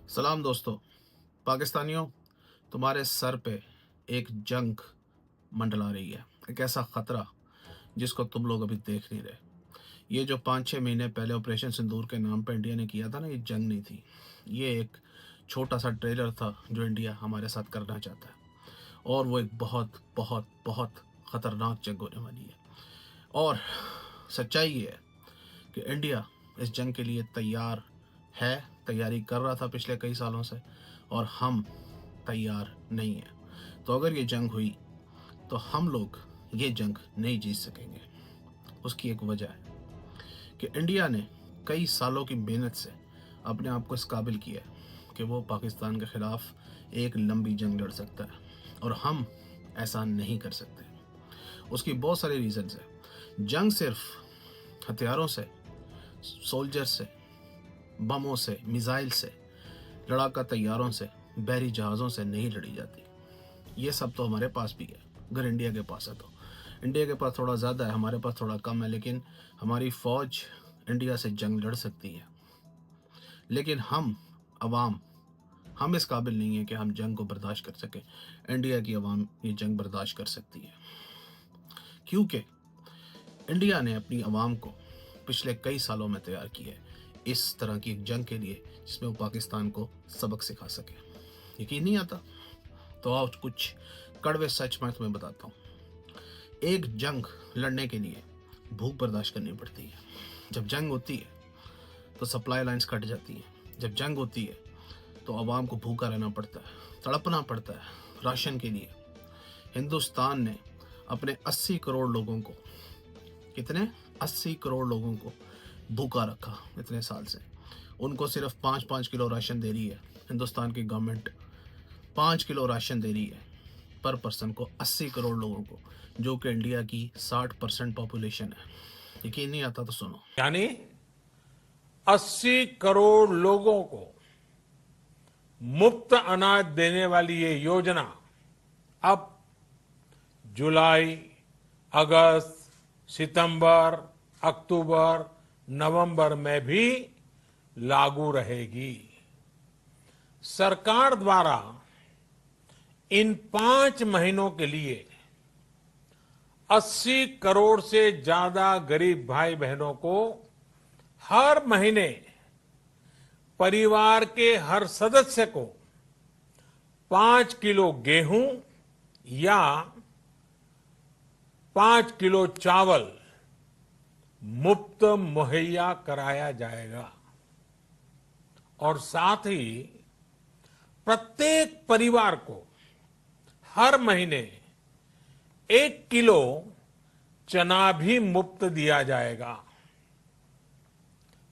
सलाम दोस्तों। पाकिस्तानियों, तुम्हारे सर पे एक जंग मंडला रही है। एक ऐसा ख़तरा जिसको तुम लोग अभी देख नहीं रहे। ये जो 5-6 महीने पहले ऑपरेशन सिंदूर के नाम पे इंडिया ने किया था ना, ये जंग नहीं थी। ये एक छोटा सा ट्रेलर था जो इंडिया हमारे साथ करना चाहता है, और वो एक बहुत बहुत बहुत ख़तरनाक जंग होने वाली है। और सच्चाई ये है कि इंडिया इस जंग के लिए तैयार है, तैयारी कर रहा था पिछले कई सालों से, और हम तैयार नहीं हैं। तो अगर ये जंग हुई तो हम लोग ये जंग नहीं जीत सकेंगे। उसकी एक वजह है कि इंडिया ने कई सालों की मेहनत से अपने आप को इस काबिल किया है कि वो पाकिस्तान के ख़िलाफ़ एक लंबी जंग लड़ सकता है, और हम ऐसा नहीं कर सकते। उसकी बहुत सारे रीज़न्स हैं। जंग सिर्फ हथियारों से, सोल्जर से, बमों से, मिसाइल से, लड़ाका तैयारों से, बहरी जहाज़ों से नहीं लड़ी जाती। ये सब तो हमारे पास भी है, अगर इंडिया के पास है तो। इंडिया के पास थोड़ा ज़्यादा है, हमारे पास थोड़ा कम है, लेकिन हमारी फ़ौज इंडिया से जंग लड़ सकती है। लेकिन हम अवाम, हम इस काबिल नहीं है कि हम जंग को बर्दाश्त कर सकें। इंडिया की अवाम ये जंग बर्दाश्त कर सकती है, क्योंकि इंडिया ने अपनी अवाम को पिछले कई सालों में तैयार किया है इस तरह की एक जंग के लिए, जिसमें वो पाकिस्तान को सबक सिखा सके। यकीन नहीं आता? तो आज कुछ कड़वे सच मैं तुम्हें बताता हूँ। एक जंग लड़ने के लिए भूख बर्दाश्त करनी पड़ती है। जब जंग होती है तो सप्लाई लाइंस कट जाती हैं। जब जंग होती है तो आवाम को भूखा रहना पड़ता है, तड़पना पड़ता है राशन के लिए। हिंदुस्तान ने अपने 80 करोड़ लोगों को, कितने 80 करोड़ लोगों को भूखा रखा इतने साल से। उनको सिर्फ 5-5 किलो राशन दे रही है हिंदुस्तान की गवर्नमेंट। 5 किलो राशन दे रही है पर पर्सन को 80 करोड़ लोगों को, जो कि इंडिया की 60% पॉपुलेशन है। यकीन नहीं आता तो सुनो। यानी 80 करोड़ लोगों को मुफ्त अनाज देने वाली ये योजना अब जुलाई, अगस्त, सितंबर, अक्टूबर, नवंबर में भी लागू रहेगी। सरकार द्वारा इन 5 महीनों के लिए 80 करोड़ से ज्यादा गरीब भाई बहनों को हर महीने परिवार के हर सदस्य को 5 किलो गेहूं या 5 किलो चावल मुफ्त मुहैया कराया जाएगा। और साथ ही प्रत्येक परिवार को हर महीने 1 किलो चना भी मुफ्त दिया जाएगा।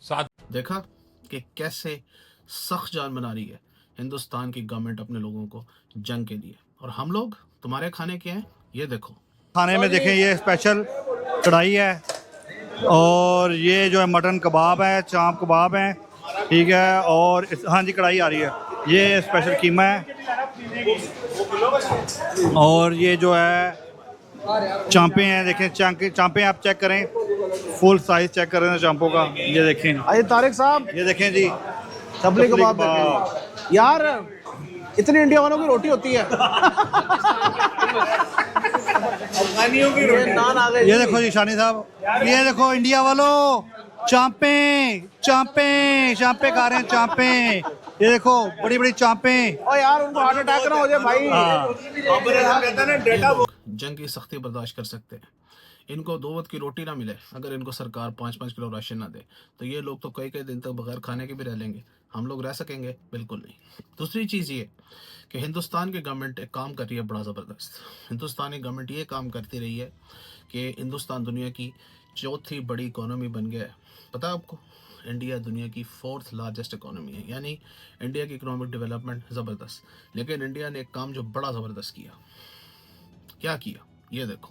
साथ देखा कि कैसे सख्त जान बना रही है हिंदुस्तान की गवर्नमेंट अपने लोगों को जंग के लिए, और हम लोग तुम्हारे खाने के हैं। ये देखो खाने में देखें, ये स्पेशल कढ़ाई है, और ये जो है मटन कबाब है, चाप कबाब है, ठीक है। और हाँ जी, कढ़ाई आ रही है। ये स्पेशल कीमा है, और ये जो है चांपे हैं। देखें चांपे आप चेक करें, फुल साइज चेक करें ना चांपों का। ये देखें, अरे तारिक साहब, ये देखें जी, तबली कबाब देखें। यार इतनी इंडिया वालों की रोटी होती है। अफगानियों की रोटी, नान आ गए। ये देखो जी शानी साहब, ये देखो इंडिया वालों, चांपे चांपे चांपे खा रहे हैं, चांपे। ये देखो बड़ी बड़ी चांपे। और यार उनको हार्ट अटैक ना हो जाए भाई। जंग की सख्ती बर्दाश्त कर सकते हैं। इनको 2 वक्त की रोटी ना मिले, अगर इनको सरकार 5-5 किलो राशन ना दे, तो ये लोग तो कई कई दिन तक बगैर खाने के भी रह लेंगे। हम लोग रह सकेंगे? बिल्कुल नहीं। दूसरी चीज़ ये कि हिंदुस्तान की गवर्नमेंट एक काम कर रही है बड़ा ज़बरदस्त। हिंदुस्तानी गवर्नमेंट ये काम करती रही है कि हिंदुस्तान दुनिया की 4थी बड़ी इकोनॉमी बन गया है। पता है आपको? इंडिया दुनिया की 4th लार्जेस्ट इकोनॉमी है, यानी इंडिया की इकोनॉमिक डेवलपमेंट ज़बरदस्त। लेकिन इंडिया ने एक काम जो बड़ा ज़बरदस्त किया। क्या किया? ये देखो।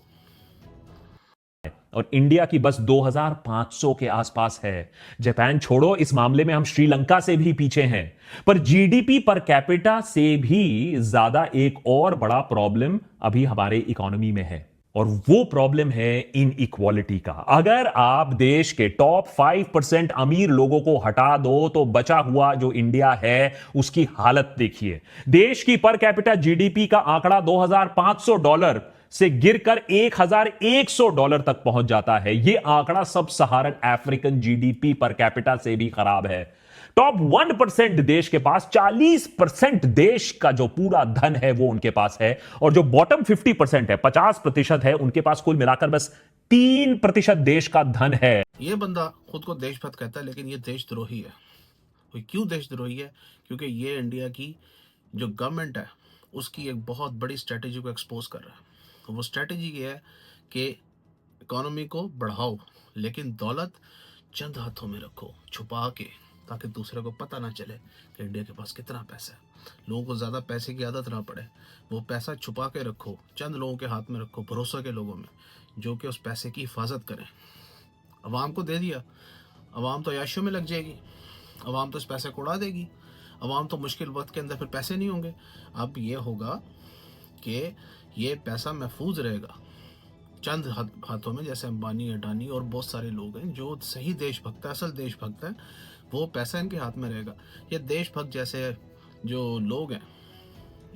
और इंडिया की बस 2500 के आसपास है। जापान छोड़ो, इस मामले में हम श्रीलंका से भी पीछे हैं। पर जीडीपी पर कैपिटा से भी ज्यादा एक और बड़ा प्रॉब्लम अभी हमारे इकोनॉमी में है, और वो प्रॉब्लम है इन इक्वालिटी का। अगर आप देश के टॉप 5% अमीर लोगों को हटा दो तो बचा हुआ जो इंडिया है उसकी हालत देखिए। देश की पर कैपिटा जीडीपी का आंकड़ा $2,500 से गिरकर $1,100 तक पहुंच जाता है। यह आंकड़ा सब सहारन अफ्रीकन जीडीपी पर कैपिटा से भी खराब है। टॉप 1% देश के पास 40% देश का जो पूरा धन है वो उनके पास है, और जो बॉटम 50% है, 50% है, उनके पास कुल मिलाकर बस 3% देश का धन है। ये बंदा खुद को देशभक्त कहता है, लेकिन ये देशद्रोही है। वो क्यों देशद्रोही है? क्योंकि ये इंडिया की जो गवर्नमेंट है उसकी एक बहुत बड़ी स्ट्रेटेजी को एक्सपोज कर रहा है। तो वो स्ट्रेटेजी ये है कि इकोनॉमी को बढ़ाओ, लेकिन दौलत चंद हाथों में रखो छुपा के, ताकि दूसरे को पता ना चले कि इंडिया के पास कितना पैसा है। लोगों को ज़्यादा पैसे की आदत ना पड़े। वो पैसा छुपा के रखो, चंद लोगों के हाथ में रखो, भरोसा के लोगों में, जो कि उस पैसे की हिफाजत करें। अवाम को दे दिया, अवाम तो याशियों में लग जाएगी, अवाम तो इस पैसे को उड़ा देगी, अवाम तो मुश्किल वक्त के अंदर फिर पैसे नहीं होंगे। अब ये होगा कि ये पैसा महफूज रहेगा चंद हाथों में, जैसे अंबानी, अडानी और बहुत सारे लोग हैं जो सही देशभक्त है, असल देशभक्त है, वो पैसा इनके हाथ में रहेगा। ये देशभक्त जैसे जो लोग हैं,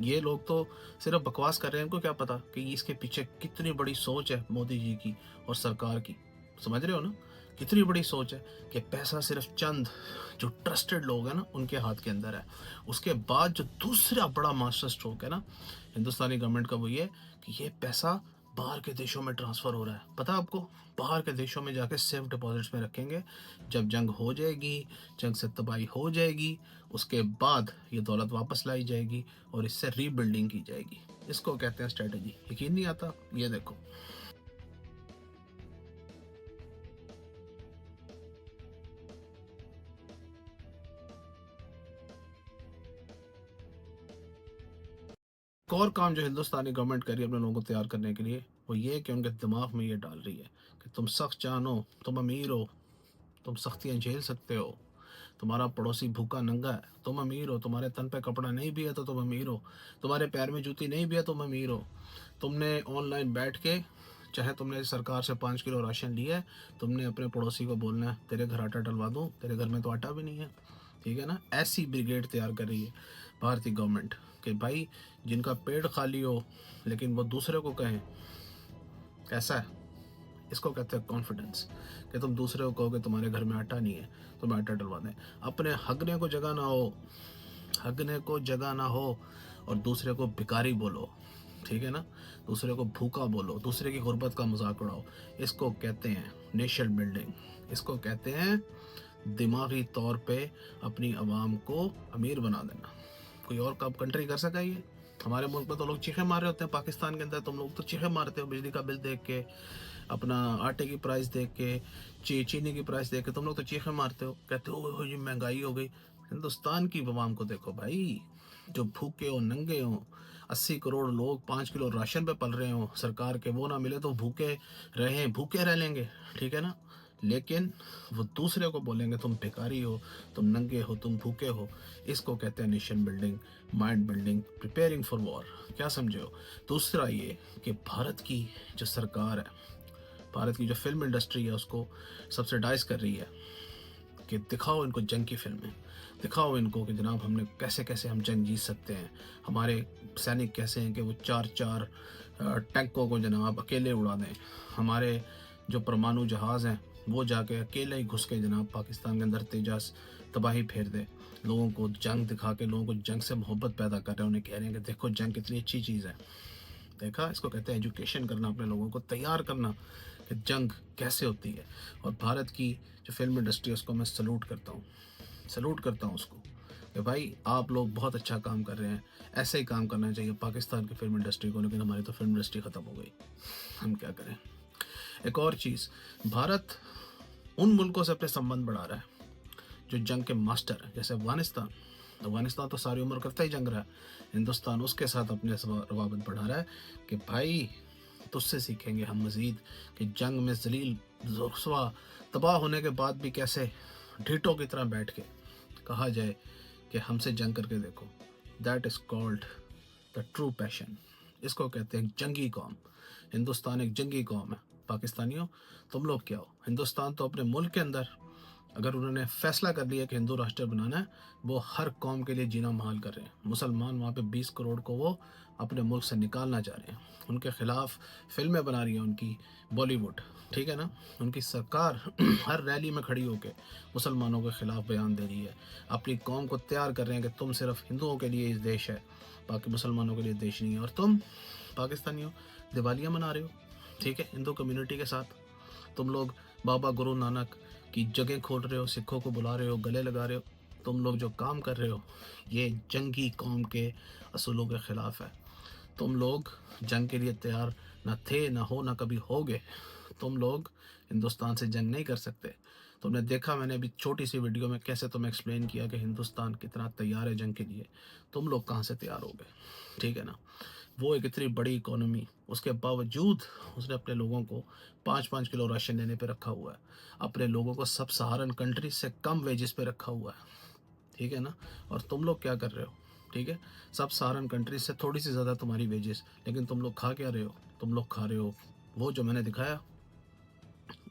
ये लोग तो सिर्फ बकवास कर रहे हैं। इनको क्या पता कि इसके पीछे कितनी बड़ी सोच है मोदी जी की और सरकार की। समझ रहे हो ना, कितनी बड़ी सोच है कि पैसा सिर्फ चंद जो ट्रस्टेड लोग हैं ना उनके हाथ के अंदर है। उसके बाद जो दूसरा बड़ा मास्टर स्ट्रोक है ना हिंदुस्तानी गवर्नमेंट का, वो ये कि ये पैसा बाहर के देशों में ट्रांसफ़र हो रहा है। पता है आपको? बाहर के देशों में जाके सेफ डिपॉजिट्स में रखेंगे। जब जंग हो जाएगी, जंग से तबाही हो जाएगी, उसके बाद ये दौलत वापस लाई जाएगी और इससे रीबिल्डिंग की जाएगी। इसको कहते हैं स्ट्रेटजी। यकीन नहीं आता? ये देखो। एक और काम जो हिंदुस्तानी गवर्नमेंट कर रही है अपने लोगों को तैयार करने के लिए, वो ये कि उनके दिमाग में ये डाल रही है कि तुम सख्त जान हो, तुम अमीर हो, तुम सख्तियाँ झेल सकते हो, तुम्हारा पड़ोसी भूखा नंगा है, तुम अमीर हो, तुम्हारे तन पे कपड़ा नहीं भी है तो तुम अमीर हो, तुम्हारे पैर में जूती नहीं भी है तुम अमीर हो। तुमने ऑनलाइन बैठ के, चाहे तुमने सरकार से 5 किलो राशन लिया है, तुमने अपने पड़ोसी को बोलना है तेरे घर आटा डलवा दूँ, तेरे घर में तो आटा भी नहीं है। ठीक है ना? ऐसी ब्रिगेड तैयार कर रही है भारतीय गवर्नमेंट कि भाई जिनका पेट खाली हो लेकिन वो दूसरे को कहें, कैसा है? इसको कहते हैं कॉन्फिडेंस, कि तुम दूसरे को कहोगे तुम्हारे घर में आटा नहीं है, तुम्हें आटा डलवा दें। अपने हगने को जगह ना हो, हगने को जगह ना हो, और दूसरे को भिखारी बोलो। ठीक है ना? दूसरे को भूखा बोलो, दूसरे की गुर्बत का मजाक उड़ाओ। इसको कहते हैं नेशन बिल्डिंग। इसको कहते हैं दिमागी तौर पे अपनी आवाम को अमीर बना देना। कोई और कब कंट्री कर सका ये? हमारे मुल्क में तो लोग चीखे मार रहे होते हैं। पाकिस्तान के अंदर तुम लोग तो चीखे मारते हो बिजली का बिल देख के, अपना आटे की प्राइस देख के, चीनी की प्राइस देख के तुम लोग तो चीखे मारते हो, कहते हो ये महंगाई हो गई। हिंदुस्तान की आवाम को देखो भाई, जो भूखे हो, नंगे हो, 80 करोड़ लोग 5 किलो राशन पे पल रहे हो, सरकार के वो ना मिले तो भूखे रह लेंगे। ठीक है ना? लेकिन वो दूसरे को बोलेंगे तुम भिखारी हो, तुम नंगे हो, तुम भूखे हो। इसको कहते हैं nation building, mind building, preparing for war. क्या समझे हो? दूसरा ये कि भारत की जो सरकार है, भारत की जो फिल्म इंडस्ट्री है, उसको सब्सिडाइज कर रही है कि दिखाओ इनको जंग की फिल्में, दिखाओ इनको कि जनाब हमने कैसे कैसे हम जंग जीत सकते हैं, हमारे सैनिक कैसे हैं कि वो 4-4 टैंकों को जनाब अकेले उड़ा दें, हमारे जो परमाणु जहाज़ हैं वो जाके अकेले ही घुस के जनाब पाकिस्तान के अंदर तेजास तबाही फेर दे। लोगों को जंग दिखा के लोगों को जंग से मोहब्बत पैदा कर रहे हैं, उन्हें कह रहे हैं कि देखो जंग कितनी अच्छी चीज़ है। देखा? इसको कहते हैं एजुकेशन करना, अपने लोगों को तैयार करना कि जंग कैसे होती है। और भारत की जो फिल्म इंडस्ट्री है उसको मैं सल्यूट करता हूँ उसको, कि भाई आप लोग बहुत अच्छा काम कर रहे हैं, ऐसे ही काम करना चाहिए पाकिस्तान की फिल्म इंडस्ट्री को। लेकिन हमारी तो फिल्म इंडस्ट्री ख़त्म हो गई, हम क्या करें। एक और चीज़, भारत उन मुल्कों से अपने संबंध बढ़ा रहा है जो जंग के मास्टर हैं, जैसे अफगानिस्तान तो सारी उम्र करता ही जंग रहा है। हिंदुस्तान उसके साथ अपने रवाबत बढ़ा रहा है कि भाई तुझसे सीखेंगे हम मज़ीद कि जंग में जलील रुसवा तबाह होने के बाद भी कैसे ढीठों की तरह बैठ के कहा जाए कि हमसे जंग करके देखो। That is called the true passion. इसको कहते हैं जंगी कौम। हिंदुस्तान एक जंगी कौम है। पाकिस्तानियों, तुम लोग क्या हो? हिंदुस्तान तो अपने मुल्क के अंदर अगर उन्होंने फैसला कर लिया कि हिंदू राष्ट्र बनाना है, वो हर कौम के लिए जीना महाल कर रहे हैं। मुसलमान वहाँ पे 20 करोड़ को वो अपने मुल्क से निकालना चाह रहे हैं। उनके खिलाफ फिल्में बना रही है उनकी बॉलीवुड, ठीक है ना। उनकी सरकार हर रैली में खड़ी होकर मुसलमानों के खिलाफ बयान दे रही है। अपनी कौम को तैयार कर रहे हैं कि तुम सिर्फ हिंदुओं के लिए इस देश है, बाकी मुसलमानों के लिए देश नहीं है। और तुम पाकिस्तानियों दिवालियाँ मना रहे हो, ठीक है, हिंदू कम्युनिटी के साथ। तुम लोग बाबा गुरु नानक की जगह खोल रहे हो, सिखों को बुला रहे हो, गले लगा रहे हो। तुम लोग जो काम कर रहे हो ये जंगी कौम के असूलों के ख़िलाफ़ है। तुम लोग जंग के लिए तैयार ना थे, ना हो, ना कभी होगे। तुम लोग हिंदुस्तान से जंग नहीं कर सकते। तुमने देखा, मैंने अभी छोटी सी वीडियो में कैसे तुम्हें एक्सप्लेन किया कि हिंदुस्तान कितना तैयार है जंग के लिए। तुम लोग कहाँ से तैयार हो गए, ठीक है ना। वो एक इतनी बड़ी इकोनॉमी, उसके बावजूद उसने अपने लोगों को 5-5 किलो राशन देने पे रखा हुआ है। अपने लोगों को सब सहारन कंट्री से कम वेजेस पे रखा हुआ है, ठीक है ना। और तुम लोग क्या कर रहे हो, ठीक है, सब सहारन कंट्री से थोड़ी सी ज़्यादा तुम्हारी वेजेस, लेकिन तुम लोग खा क्या रहे हो? तुम लोग खा रहे हो वो जो मैंने दिखाया।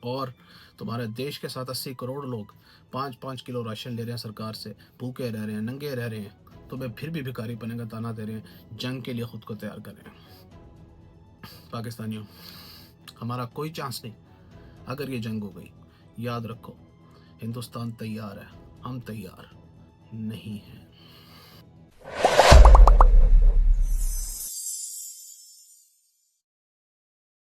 और तुम्हारे देश के 87 करोड़ लोग 5-5 किलो राशन ले रहे हैं सरकार से, भूखे रह रहे हैं, नंगे रह रहे हैं। तुम्हें फिर भी भिखारी बने का ताना दे रहे हैं, जंग के लिए खुद को तैयार कर रहे हैं। पाकिस्तानियों, हमारा कोई चांस नहीं अगर ये जंग हो गई। याद रखो, हिंदुस्तान तैयार है, हम तैयार नहीं हैं।